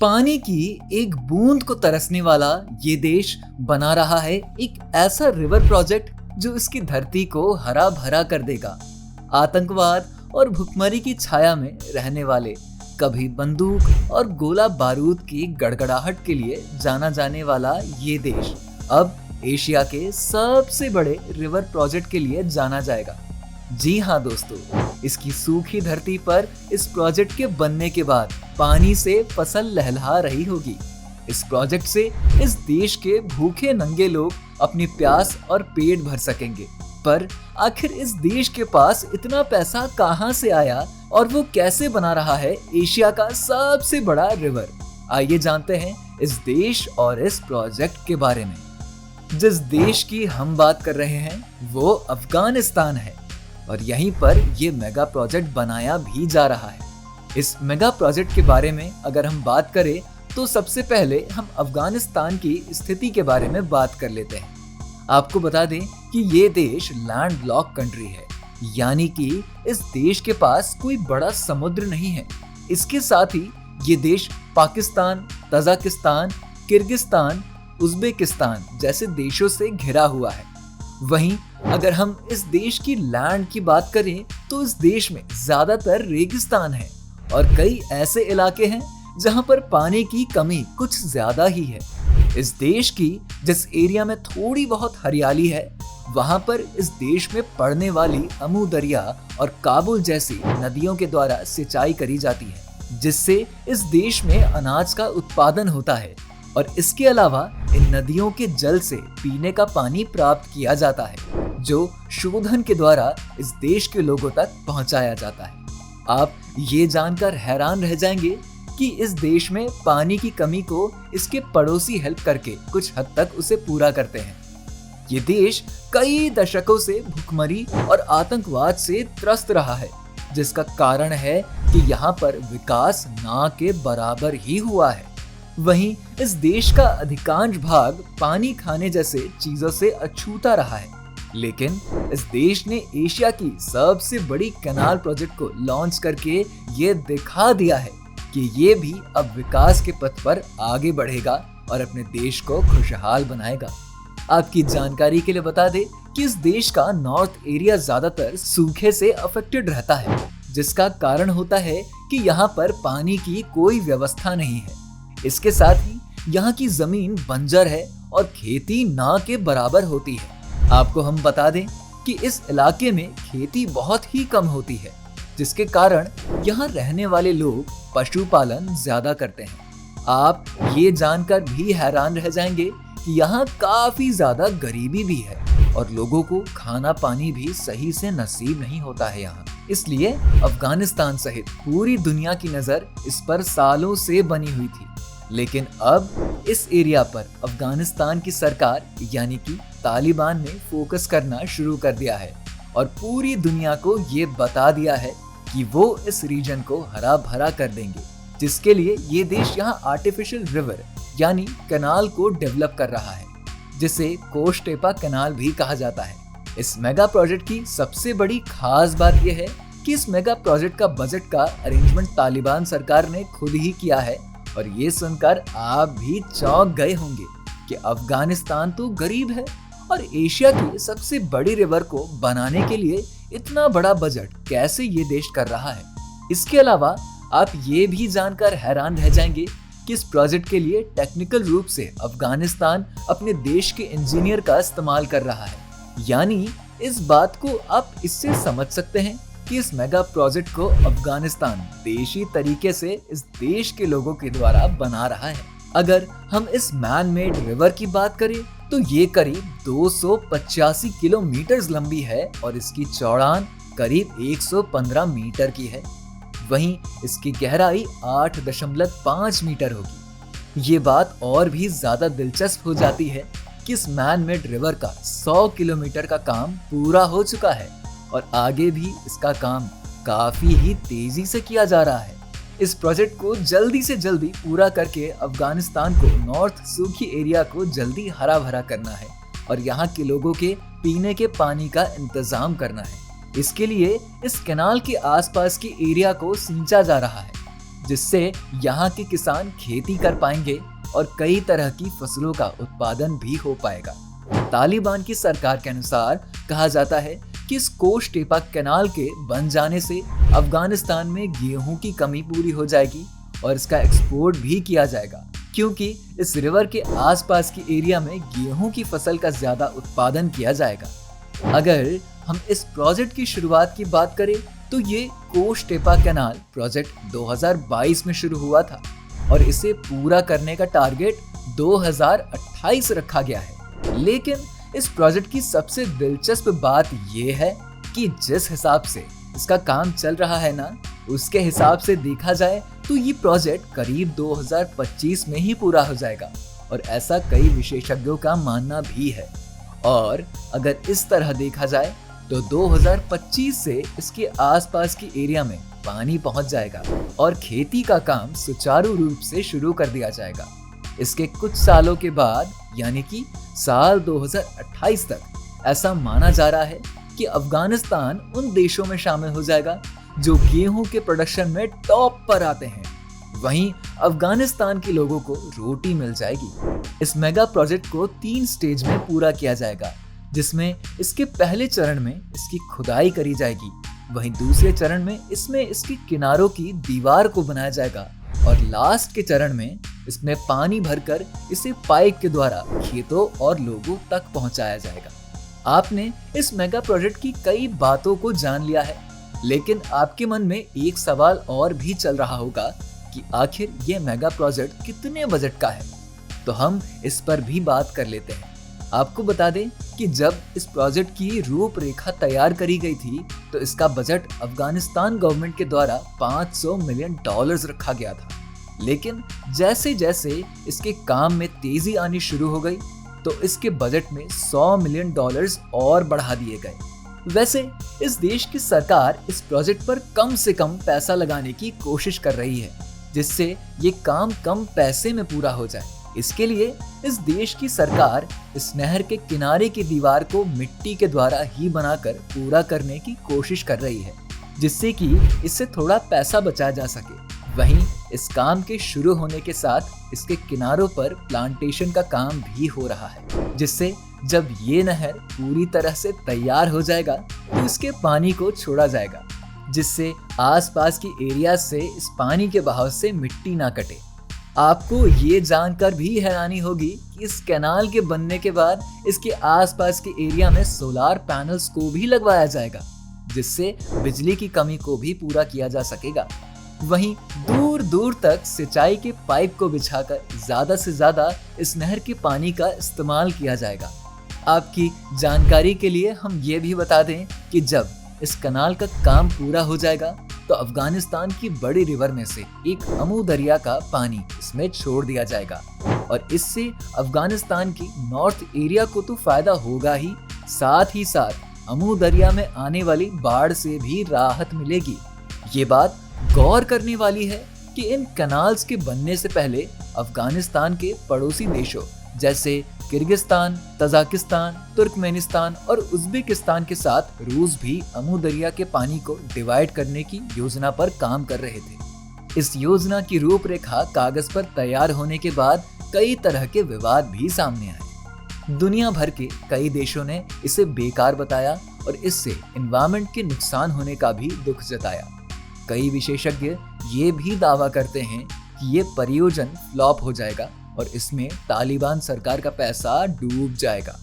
पानी की एक बूंद को तरसने वाला ये देश बना रहा है एक ऐसा रिवर प्रोजेक्ट जो इसकी धरती को हरा भरा कर देगा। आतंकवाद और भुखमरी की छाया में रहने वाले, कभी बंदूक और गोला बारूद की गड़गड़ाहट के लिए जाना जाने वाला ये देश अब एशिया के सबसे बड़े रिवर प्रोजेक्ट के लिए जाना जाएगा। जी हाँ दोस्तों, इसकी सूखी धरती पर इस प्रोजेक्ट के बनने के बाद पानी से फसल लहलहा रही होगी। इस प्रोजेक्ट से इस देश के भूखे नंगे लोग अपनी प्यास और पेट भर सकेंगे। पर आखिर इस देश के पास इतना पैसा कहां से आया और वो कैसे बना रहा है एशिया का सबसे बड़ा रिवर? आइए जानते हैं इस देश और इस प्रोजेक्ट के बारे में। जिस देश की हम बात कर रहे हैं वो अफगानिस्तान है और यहीं पर ये मेगा प्रोजेक्ट बनाया भी जा रहा है। इस मेगा प्रोजेक्ट के बारे में अगर हम बात करें तो सबसे पहले हम अफगानिस्तान की स्थिति के बारे में बात कर लेते हैं। आपको बता दें कि ये देश लैंड लॉक कंट्री है, यानी कि इस देश के पास कोई बड़ा समुद्र नहीं है। इसके साथ ही ये देश पाकिस्तान, तजाकिस्तान, किर्गिस्तान, उज्बेकिस्तान जैसे देशों से घिरा हुआ है। वहीं अगर हम इस देश की लैंड की बात करें तो इस देश में ज्यादातर रेगिस्तान है और कई ऐसे इलाके हैं जहां पर पानी की कमी कुछ ज्यादा ही है। इस देश की जिस एरिया में थोड़ी बहुत हरियाली है, वहां पर इस देश में पड़ने वाली अमू दरिया और काबुल जैसी नदियों के द्वारा सिंचाई करी जाती है, जिससे इस देश में अनाज का उत्पादन होता है और इसके अलावा इन नदियों के जल से पीने का पानी प्राप्त किया जाता है, जो शोधन के द्वारा इस देश के लोगों तक पहुंचाया जाता है। आप ये जानकर हैरान रह जाएंगे कि इस देश में पानी की कमी को इसके पड़ोसी हेल्प करके कुछ हद तक उसे पूरा करते हैं। ये देश कई दशकों से भुखमरी और आतंकवाद से त्रस्त रहा है, जिसका कारण है कि यहाँ पर विकास ना के बराबर ही हुआ है। वहीं इस देश का अधिकांश भाग पानी खाने जैसे चीजों से अछूता रहा है, लेकिन इस देश ने एशिया की सबसे बड़ी कैनाल प्रोजेक्ट को लॉन्च करके ये दिखा दिया है कि ये भी अब विकास के पथ पर आगे बढ़ेगा और अपने देश को खुशहाल बनाएगा। आपकी जानकारी के लिए बता दें कि इस देश का नॉर्थ एरिया ज्यादातर सूखे से अफेक्टेड रहता है, जिसका कारण होता है कि यहाँ पर पानी की कोई व्यवस्था नहीं है। इसके साथ ही यहाँ की जमीन बंजर है और खेती ना के बराबर होती है। आपको हम बता दें कि इस इलाके में खेती बहुत ही कम होती है, जिसके कारण यहाँ रहने वाले लोग पशुपालन ज्यादा करते हैं। आप ये जानकर भी हैरान रह जाएंगे कि यहाँ काफी ज्यादा गरीबी भी है और लोगों को खाना पानी भी सही से नसीब नहीं होता है यहाँ। इसलिए अफगानिस्तान सहित पूरी दुनिया की नजर इस पर सालों से बनी हुई थी, लेकिन अब इस एरिया पर अफगानिस्तान की सरकार यानी कि तालिबान ने फोकस करना शुरू कर दिया है और पूरी दुनिया को ये बता दिया है कि वो इस रीजन को हरा भरा कर देंगे, जिसके लिए ये देश यहाँ आर्टिफिशियल रिवर यानी कैनाल को डेवलप कर रहा है, जिसे कोशटेपा कैनाल भी कहा जाता है। इस मेगा प्रोजेक्ट की सबसे बड़ी खास बात यह है कि इस मेगा प्रोजेक्ट का बजट का अरेंजमेंट तालिबान सरकार ने खुद ही किया है और ये सुनकर आप भी चौंक गए होंगे कि अफगानिस्तान तो गरीब है और एशिया की सबसे बड़ी रिवर को बनाने के लिए इतना बड़ा बजट कैसे ये देश कर रहा है। इसके अलावा आप ये भी जानकर हैरान रह जाएंगे कि इस प्रोजेक्ट के लिए टेक्निकल रूप से अफगानिस्तान अपने देश के इंजीनियर का इस्तेमाल कर रहा है। यानी इस बात को आप इससे समझ सकते हैं कि इस मेगा प्रोजेक्ट को अफगानिस्तान देशी तरीके से इस देश के लोगों के द्वारा बना रहा है। अगर हम इस मैन मेड रिवर की बात करें तो ये करीब 285 किलोमीटर लंबी है और इसकी चौड़ान करीब 115 मीटर की है। वहीं इसकी गहराई 8.5 मीटर होगी। ये बात और भी ज्यादा दिलचस्प हो जाती है कि इस मैन मेड रिवर का 100 किलोमीटर का काम पूरा हो चुका है और आगे भी इसका काम काफी ही तेजी से किया जा रहा है। इस प्रोजेक्ट को जल्दी से जल्दी पूरा करके अफगानिस्तान को नॉर्थ सूखी एरिया को जल्दी हरा भरा करना है और यहाँ के लोगों के पीने के पानी का इंतजाम करना है। इसके लिए इस कैनाल के आसपास की एरिया को सींचा जा रहा है, जिससे यहाँ के किसान खेती कर पाएंगे और कई तरह की फसलों का उत्पादन भी हो पाएगा। तालिबान की सरकार के अनुसार कहा जाता है कि इस कोश टेपा कैनाल के बन जाने से अफगानिस्तान में गेहूं की कमी पूरी हो जाएगी और इसका एक्सपोर्ट भी किया जाएगा, क्योंकि इस रिवर के आसपास की एरिया में गेहूं की फसल का ज्यादा उत्पादन किया जाएगा। अगर हम इस प्रोजेक्ट की शुरुआत की बात करें तो ये कोश टेपा कैनाल प्रोजेक्ट 2022 में शुरू हुआ था और इसे पूरा करने का टारगेट 2028 रखा गया है। लेकिन इस प्रोजेक्ट की सबसे दिलचस्प बात यह है कि जिस हिसाब से इसका काम चल रहा है ना, उसके हिसाब से देखा जाए तो ये प्रोजेक्ट करीब 2025 में ही पूरा हो जाएगा और ऐसा कई विशेषज्ञों का मानना भी है। और अगर इस तरह देखा जाए तो 2025 से इसके आसपास की एरिया में पानी पहुंच जाएगा और खेती का काम सुचारू रूप से शुरू कर दिया जाएगा। इसके कुछ सालों के बाद यानी कि साल 2028 तक ऐसा माना जा रहा है कि अफगानिस्तान उन देशों में शामिल हो जाएगा जो गेहूं के प्रोडक्शन में टॉप पर आते हैं। वहीं अफगानिस्तान के लोगों को रोटी मिल जाएगी। इस मेगा प्रोजेक्ट को 3 स्टेज में पूरा किया जाएगा, जिसमें इसके पहले चरण में इसकी खुदाई करी जाएगी, वहीं दूसरे चरण में इसमें इसके किनारों की दीवार को बनाया जाएगा और लास्ट के चरण में इसमें पानी भरकर इसे पाइप के द्वारा खेतों और लोगों तक पहुंचाया जाएगा। आपने इस मेगा प्रोजेक्ट की कई बातों को जान लिया है, लेकिन आपके मन में एक सवाल और भी चल रहा होगा कि आखिर ये मेगा प्रोजेक्ट कितने बजट का है। तो हम इस पर भी बात कर लेते हैं। आपको बता दें कि जब इस प्रोजेक्ट की रूपरेखा तैयार करी गई थी तो इसका बजट अफगानिस्तान गवर्नमेंट के द्वारा $500 मिलियन रखा गया था। लेकिन जैसे जैसे इसके काम में तेजी आनी शुरू हो गई तो इसके बजट में $100 मिलियन और बढ़ा दिए गए। वैसे इस देश की सरकार इस प्रोजेक्ट पर कम से कम पैसा लगाने की कोशिश कर रही है, जिससे ये काम कम पैसे में पूरा हो जाए। इसके लिए इस देश की सरकार इस नहर के किनारे की दीवार को मिट्टी के द्वारा ही बनाकर पूरा करने की कोशिश कर रही है, जिससे कि इससे थोड़ा पैसा बचाया जा सके। वहीं इस काम के शुरू होने के साथ इसके किनारों पर प्लांटेशन का काम भी हो रहा है, जिससे जब ये नहर पूरी तरह से तैयार हो जाएगा तो इसके पानी को छोड़ा जाएगा, जिससे आसपास की एरिया से इस पानी के बहाव से मिट्टी ना कटे। आपको ये जानकर भी हैरानी होगी कि इस कैनाल के बनने के बाद इसके आसपास के एरिया में सोलार पैनल्स को भी लगवाया जाएगा, जिससे बिजली की कमी को भी पूरा किया जा सकेगा। वहीं दूर दूर तक सिंचाई के पाइप को बिछाकर ज्यादा से ज्यादा इस नहर के पानी का इस्तेमाल किया जाएगा। आपकी जानकारी के लिए हम ये भी बता दें कि जब इस कनाल का काम पूरा हो जाएगा तो अफगानिस्तान की बड़ी रिवर में से एक अमू दरिया का पानी इसमें छोड़ दिया जाएगा और इससे अफगानिस्तान की नॉर्थ एरिया को तो फायदा होगा ही साथ अमू दरिया में आने वाली बाढ़ से भी राहत मिलेगी। ये बात गौर करने वाली है कि इन कनाल्स के बनने से पहले अफगानिस्तान के पड़ोसी देशों जैसे किर्गिस्तान, तजाकिस्तान, तुर्कमेनिस्तान और उज्बेकिस्तान के साथ रूस भी अमू दरिया के पानी को डिवाइड करने की योजना पर काम कर रहे थे। इस योजना की रूपरेखा कागज पर तैयार होने के बाद कई तरह के विवाद भी सामने आए। दुनिया भर के कई देशों ने इसे बेकार बताया और इससे एनवायरनमेंट के नुकसान होने का भी दुख जताया। कई विशेषज्ञ ये भी दावा करते हैं कि ये परियोजना फ्लॉप हो जाएगा और इसमें तालिबान सरकार का पैसा डूब जाएगा।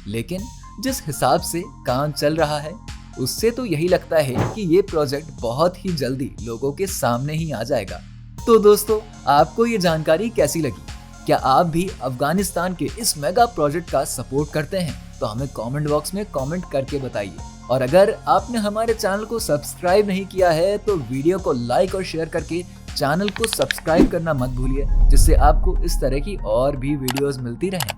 लेकिन जिस हिसाब से काम चल रहा है उससे तो यही लगता है कि ये प्रोजेक्ट बहुत ही जल्दी लोगों के सामने ही आ जाएगा। तो दोस्तों, आपको ये जानकारी कैसी लगी? क्या आप भी अफगानिस्तान के इस मेगा प्रोजेक्ट का सपोर्ट करते हैं? तो हमें कमेंट बॉक्स में कमेंट करके बताइए। और अगर आपने हमारे चैनल को सब्सक्राइब नहीं किया है तो वीडियो को लाइक और शेयर करके चैनल को सब्सक्राइब करना मत भूलिए, जिससे आपको इस तरह की और भी वीडियोस मिलती रहें।